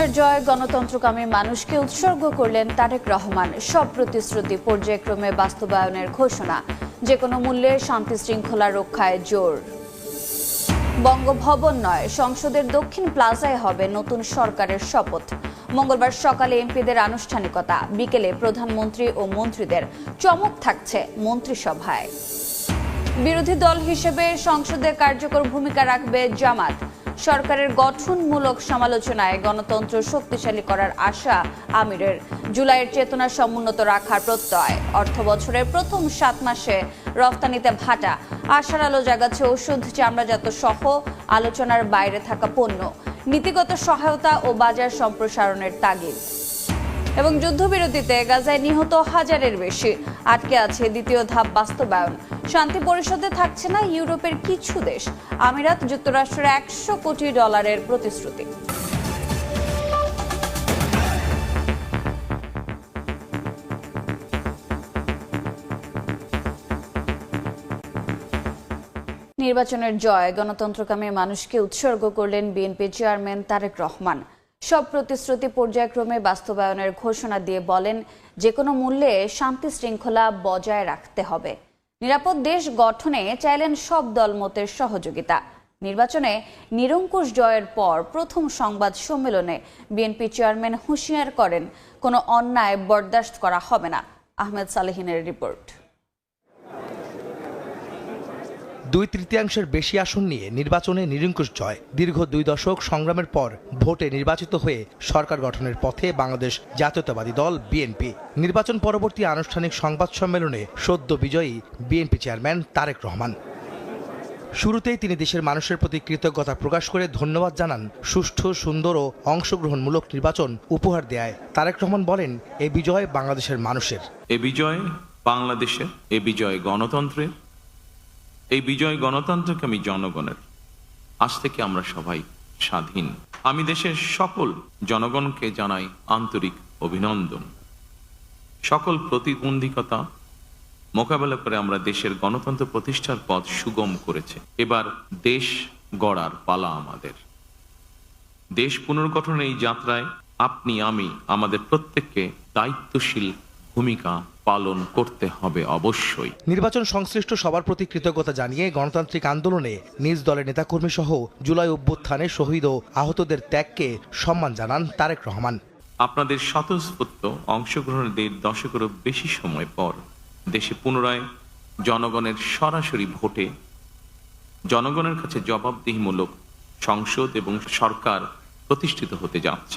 নির্বাচনের জয় গণতন্ত্রকামী মানুষকে উৎসর্গ করলেন তারেক রহমান। সব প্রতিশ্রুতি পর্যায়ক্রমে বাস্তবায়নের ঘোষণা, যে কোনো মূল্যে শান্তি শৃঙ্খলা রক্ষায় জোর। বঙ্গভবন নয়, সংসদের দক্ষিণ প্লাজায় হবে নতুন সরকারের শপথ। মঙ্গলবার সকালে এমপিদের আনুষ্ঠানিকতা, বিকেলে প্রধানমন্ত্রী ও মন্ত্রীদের চমক থাকছে মন্ত্রিসভায়। বিরোধী দল হিসেবে সংসদে কার্যকর ভূমিকা রাখবে জামাত। সরকারের গঠনমূলক সমালোচনায় গণতন্ত্র শক্তিশালী করার আশা আমিরের। জুলাইয়ের চেতনা সমুন্নত রাখার প্রত্যয়। অর্থবছরের প্রথম 7 মাসে রফতানিতে ভাটা। আশার আলো জাগাচ্ছে ওষুধ, চামড়াজাত সহ আলোচনার বাইরে থাকা পণ্য। নীতিগত সহায়তা ও বাজার সম্প্রসারণের তাগিদ। এবং যুদ্ধবিরতিতে গাজায় নিহত 1000-এর বেশি। আটকে আছে দ্বিতীয় ধাপ বাস্তবায়ন। শান্তি পরিষদে থাকছে না ইউরোপের কিছু দেশ। আমিরাত যুক্তরাষ্ট্রের $100 কোটি প্রতিশ্রুতি। নির্বাচনের জয় গণতন্ত্রকামী মানুষকে উৎসর্গ করলেন বিএনপি চেয়ারম্যান তারেক রহমান। সব প্রতিশ্রুতি পর্যায়ক্রমে বাস্তবায়নের ঘোষণা দিয়ে বলেন, যে কোনো মূল্যে শান্তি শৃঙ্খলা বজায় রাখতে হবে। নিরাপদ দেশ গঠনে চাইলেন সব দলমতের সহযোগিতা। নির্বাচনে নিরঙ্কুশ জয়ের পর প্রথম সংবাদ সম্মেলনে বিএনপি চেয়ারম্যান হুঁশিয়ার করেন, কোনো অন্যায় বরদাস্ত করা হবে না। আহমেদ সালেহিনের রিপোর্ট। 2/3 বেশি আসন নিয়ে নির্বাচনে নিরঙ্কুশ জয়। দীর্ঘ 2 দশক সংগ্রামের পর ভোটে নির্বাচিত হয়ে সরকার গঠনের পথে বাংলাদেশ জাতীয়তাবাদী দল বিএনপি। নির্বাচন পরবর্তী আনুষ্ঠানিক সংবাদ সম্মেলনে সদ্য বিজয়ী বিএনপি চেয়ারম্যান তারেক রহমান। শুরুতেই তিনি দেশের মানুষের প্রতি কৃতজ্ঞতা প্রকাশ করে ধন্যবাদ জানান সুষ্ঠু, সুন্দর ও অংশগ্রহণমূলক নির্বাচন উপহার দেয়। তারেক রহমান বলেন, এই বিজয় বাংলাদেশের মানুষের। এই বিজয় বাংলাদেশের, এই বিজয় গণতন্ত্রের, এই বিজয় গণতন্ত্রকামী জনগণের। আজ থেকে আমরা সবাই স্বাধীন। আমি দেশের সকল জনগণকে জানাই আন্তরিক অভিনন্দন। সকল প্রতিবন্ধকতা মোকাবেলা করে আমরা দেশের গণতন্ত্র প্রতিষ্ঠার পথ সুগম করেছে। এবার দেশ গড়ার পালা আমাদের। দেশ পুনর্গঠনের এই যাত্রায় আপনি, আমি, আমাদের প্রত্যেককে দায়িত্বশীল ভূমিকা পালন করতে হবে অবশ্যই। নির্বাচন সংশ্লিষ্ট সবার প্রতি কৃতজ্ঞতা জানিয়ে গণতান্ত্রিক আন্দোলনে নিজ দলের নেতাকর্মী সহ জুলাই অভ্যুত্থানে শহীদ ও আহতদের ত্যাগকে সম্মান জানান তারেক রহমান। আপনাদের স্বতঃস্ফূর্ত অংশগ্রহণের 1.5 দশকেরও বেশি সময় পর দেশে পুনরায় জনগণের সরাসরি ভোটে জনগণের কাছে জবাবদিহিমূলক সংসদ এবং সরকার প্রতিষ্ঠিত হতে যাচ্ছে।